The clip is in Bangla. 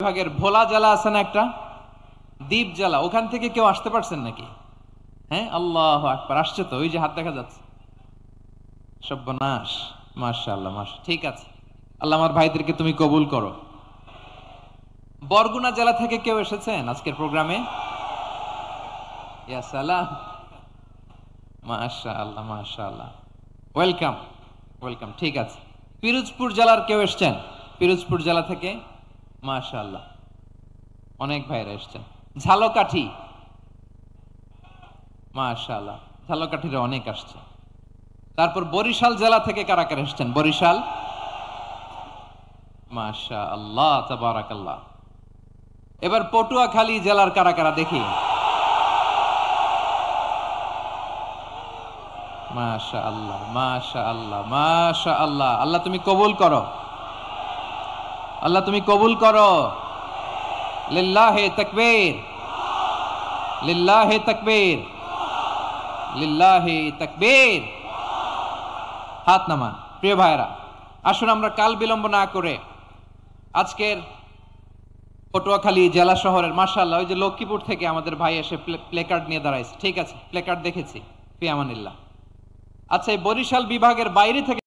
বিভাগের ভোলা জেলা আছে না একটা, দ্বীপ জেলা, ওখান থেকে কেউ আসতে পারছেন নাকি? হ্যাঁ, আল্লাহু আকবার, আসছে তো, ওই যে হাত দেখা যাচ্ছে। সর্বনাশ, মাশাআল্লাহ, ঠিক আছে, আল্লাহ আমার ভাইদেরকে তুমি কবুল করো। বরগুনা জেলা থেকে কেউ এসেছেন আজকের প্রোগ্রামে? ইয়া সালাম, মাশাআল্লাহ মাশাআল্লাহ, ওয়েলকাম ওয়েলকাম, ঠিক আছে। পিরোজপুর জেলার কেউ এসেছেন? পিরোজপুর জেলা থেকে মাশাআল্লাহ অনেক ভাইরা এসেছেন। ঝালকাঠি, মাশাআল্লাহ, ঝালকাঠির অনেক আসছে। তারপর বরিশাল জেলা থেকে কারা কারা এসেছেন? বরিশাল, মাশাআল্লাহ তাবারাকাল্লাহ। এবার পটুয়াখালী জেলার কারা কারা দেখি? মাশাআল্লাহ মাশাআল্লাহ মাশাআল্লাহ, আল্লাহ তুমি কবুল করো, আল্লাহ তুমি কবুল করো। লিল্লাহে তাকবীর, লিল্লাহে তাকবীর, লিল্লাহে তাকবীর। হাত নামান। প্রিয় ভাইরা, আসুন আমরা কাল বিলম্ব না করে আজকের পটুয়াখালী জেলা শহরের, মাশাআল্লাহ, ওই যে লক্ষ্মীপুর থেকে আমাদের ভাই এসে প্লেকার্ড নিয়ে দাঁড়াইছে, ঠিক আছে, প্লেকার্ড দেখেছি, ফি আমানিল্লাহ। আচ্ছা, এই বরিশাল বিভাগের বাইরে থেকে